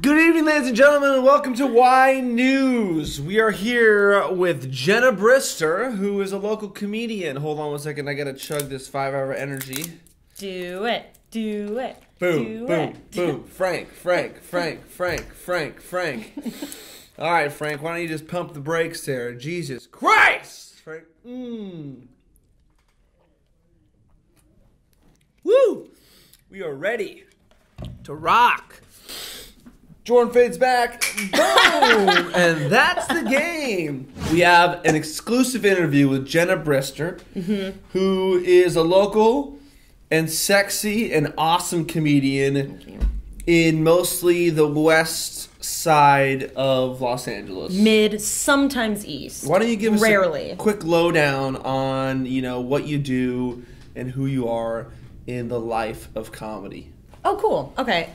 Good evening, ladies and gentlemen, and welcome to yKnews. We are here with Jenna Brister, who is a local comedian. Hold on one second, I gotta chug this 5-hour energy. Do it. Boom, boom. Frank. All right, Frank, why don't you just pump the brakes there? Jesus Christ! Frank. Woo! We are ready to rock. Jordan fades back. Boom! And that's the game. We have an exclusive interview with Jenna Brister, who is a local and sexy and awesome comedian in mostly the west side of Los Angeles. Mid, sometimes east. Why don't you give us Rarely. a quick lowdown on, what you do and who you are in the life of comedy? Oh, cool. Okay.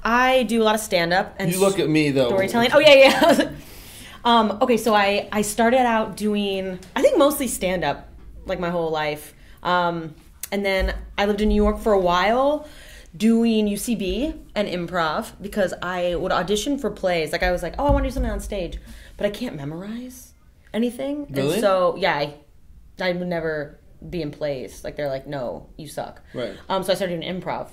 I do a lot of stand-up and You look at me, though. storytelling. Oh, yeah. I was like, okay, so I started out doing, I think mostly stand-up, like my whole life. And then I lived in New York for a while doing UCB and improv because I would audition for plays. Like, I was like, oh, I want to do something on stage, but I can't memorize anything. Really? And so, yeah, I would never be in plays. Like, they're like, no, you suck. Right. So I started doing improv.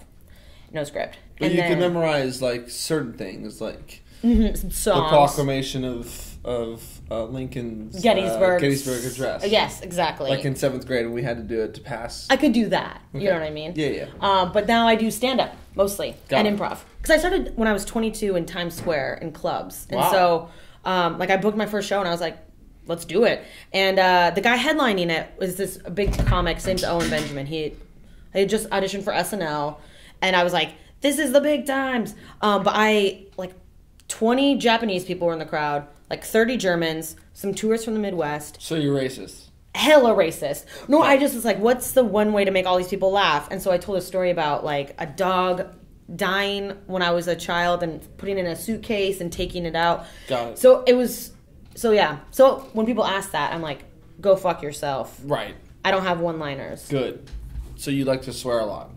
No script. But and you then, can memorize, certain things, like some the songs. proclamation of Lincoln's Gettysburg Address. Yes, exactly. Like in 7th grade when we had to do it to pass. I could do that. Okay. You know what I mean? Yeah. But now I do stand-up, mostly, Got and it. improv. Because I started when I was 22 in Times Square in clubs. And Wow. so, I booked my first show, and I was like, let's do it. And the guy headlining it was this big comic. His name's Owen Benjamin. I had just auditioned for SNL, and I was like, this is the big times. But 20 Japanese people were in the crowd, 30 Germans, some tourists from the Midwest. So you're racist. Hella racist. No, I just was like, what's the one way to make all these people laugh? And so I told a story about, a dog dying when I was a child and putting it in a suitcase and taking it out. Got it. So it was, yeah. So when people ask that, I'm like, go fuck yourself. Right. I don't have one-liners. Good. So you like to swear a lot.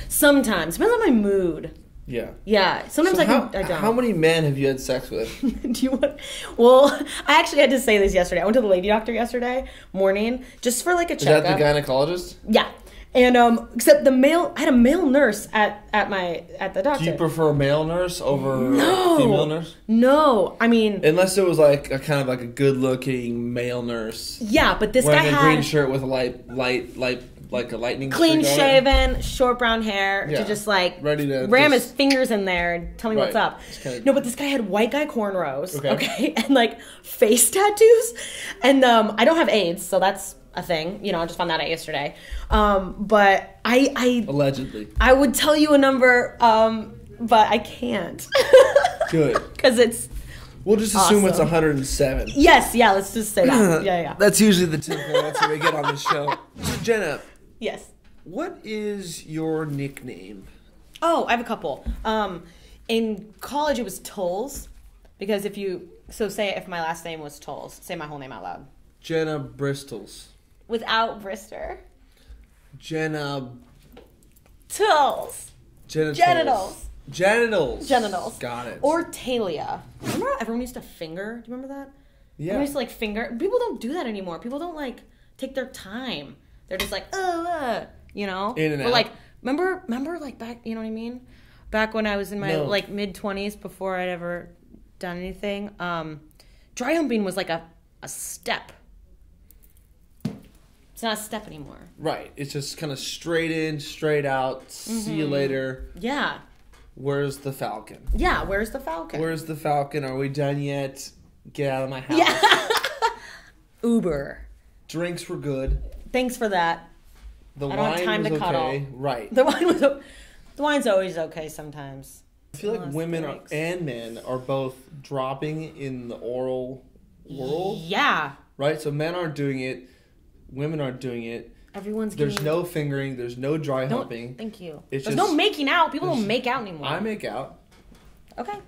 Sometimes. Depends on my mood. Yeah. Yeah. Sometimes I don't. How many men have you had sex with? Do you want? Well, I actually had to say this yesterday. I went to the lady doctor yesterday morning just for a checkup. Is that the gynecologist? Yeah. And except I had a male nurse at the doctor. Do you prefer a male nurse over No. a female nurse? No, I mean, Unless it was a kind of a good-looking male nurse. yeah, but this guy Wearing a green had shirt with a light, like a lightning clean streak on it. shaven, short brown hair Yeah. to just Ready to ram just- his fingers in there and tell me what's Right. up. Just kinda- No, but this guy had white guy cornrows, Okay. and face tattoos, and I don't have AIDS, so that's a thing. I just found that out yesterday. But I Allegedly. I would tell you a number, but I can't. Good. Because it's We'll just assume it's Awesome. 107. yes, yeah. Let's just say that. Yeah. That's usually the typical answer we get on the show. So, Jenna, Yes. what is your nickname? Oh, I have a couple. In college, it was Tolls, because if my last name was Tolls, say my whole name out loud. Jenna Bristles. Without Brister. Jenna. Tolls. Genitals. Genitals. Got it. Or Talia. Remember how everyone used to finger? Do you remember that? Yeah. Everyone used to finger. People don't do that anymore. People don't take their time. They're just In and But out. remember back, you know what I mean? Back when I was in my mid-20s before I'd ever done anything, dry humping was a step. It's not a step anymore. Right. It's just kind of straight in, straight out. See you later. Yeah. Where's the Falcon? Yeah, where's the Falcon? Where's the Falcon? Are we done yet? Get out of my house. Yeah. Uber. Drinks were good. Thanks for that. The I don't have wine time was to okay. cuddle. Right. The wine's always okay sometimes. I feel like Unless women drinks. and men are both dropping in the oral world. Yeah. Right? So men aren't doing it. Women aren't doing it. Everyone's There's getting... no fingering. There's no dry No, humping. thank you. It's There's just- no making out. People don't make out anymore. I make out. Okay.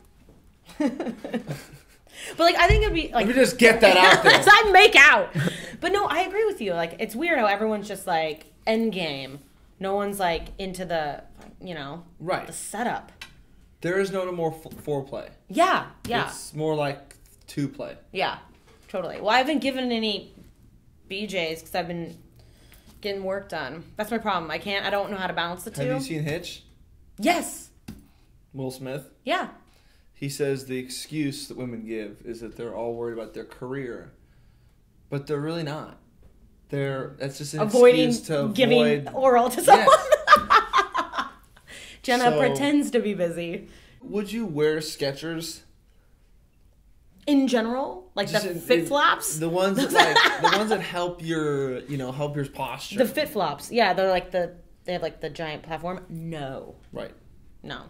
But I think it'd be Let me just get that out there. I make out. But no, I agree with you. It's weird how everyone's just end game. No one's into the, Right. the setup. There is no more foreplay. Yeah. It's more like 2-play. Yeah, totally. Well, I haven't given any BJs because I've been getting work done. That's my problem. I don't know how to balance the two. Have you seen Hitch? Yes. Will Smith? Yeah. He says the excuse that women give is that they're all worried about their career, but they're really not. That's just an excuse to giving oral to someone. Yes. Jenna pretends to be busy. Would you wear Skechers? In general, like the fit flops, the ones that the ones that help your posture. The fit flops, yeah, they have like the giant platform. No, right, no.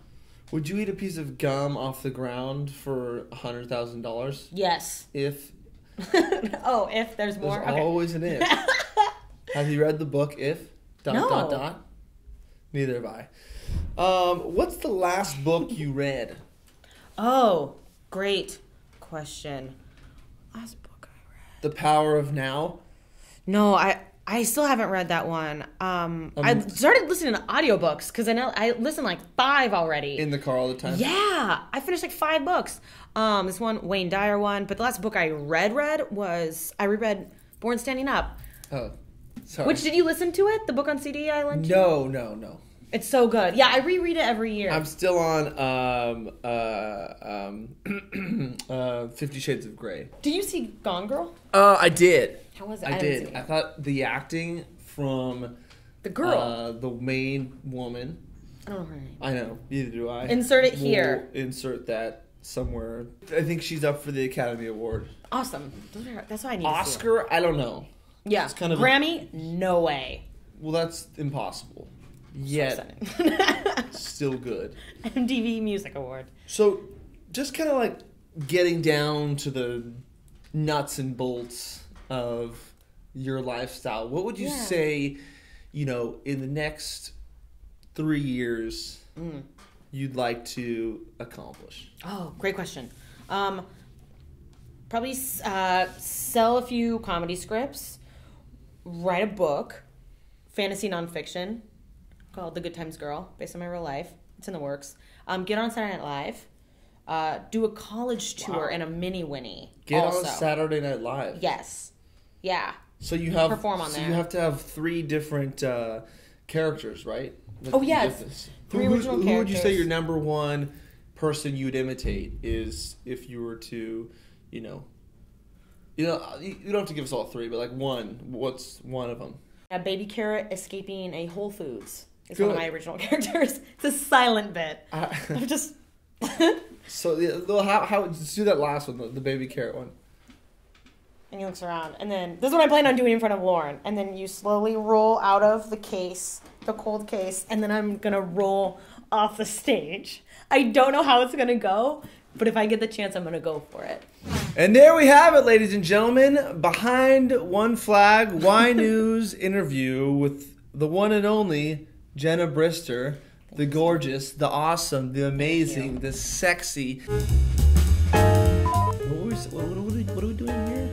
Would you eat a piece of gum off the ground for $100,000? Yes. If if there's more. There's always an if. Have you read the book If? No. Neither have I. What's the last book you read? Oh, great question. Last book I read. The Power of Now? No, I still haven't read that one. I started listening to audiobooks because I listen like 5 already. In the car all the time? Yeah. I finished like 5 books. This one, Wayne Dyer one. But the last book I reread was, I reread Born Standing Up. Oh, sorry. Which, did you listen to it? The book on CD I lent you? No. It's so good. Yeah, I reread it every year. I'm still on 50 Shades of Grey. Did you see Gone Girl? I did. How was it? I did. I thought the acting from the girl, the main woman. I don't know her name. I know. Neither do I. Insert it here. We'll insert that somewhere. I think she's up for the Academy Award. Awesome. That's what I need. Oscar? I don't know. Yeah. It's kind of Grammy? No way. Well, that's impossible. Yet, still good. MTV Music Award. So, just kind of like getting down to the nuts and bolts of your lifestyle. What would you say, in the next 3 years, you'd like to accomplish? Oh, great question. Probably sell a few comedy scripts, write a book, fantasy nonfiction, called The Good Times Girl, based on my real life. It's in the works. Get on Saturday Night Live. Do a college tour and a mini Winnie. Get on Saturday Night Live. Yes. Yeah. So you have perform on there. You have to have 3 different characters, right? Yes. 3 original characters. Who would you say your number one person you'd imitate is if you were to, you don't have to give us all 3, but like one. What's one of them? A baby carrot escaping a Whole Foods. It's one of my original characters. It's a silent bit. I'm just... So, how let's do that last one, the baby carrot one. And he looks around. And then, this is what I plan on doing in front of Lauren. And then you slowly roll out of the case, the cold case, and then I'm going to roll off the stage. I don't know how it's going to go, but if I get the chance, I'm going to go for it. And there we have it, ladies and gentlemen. Behind One Flag, yKnews interview with the one and only Jenna Brister, the gorgeous, the awesome, the amazing, the sexy. What are we doing here?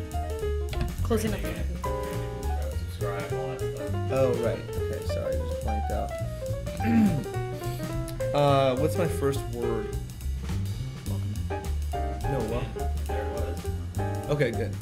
Closing up the interview. Subscribe, all that stuff. Oh, right. Okay, sorry. I just blanked out. What's my first word? No, well. There it was. Okay, good.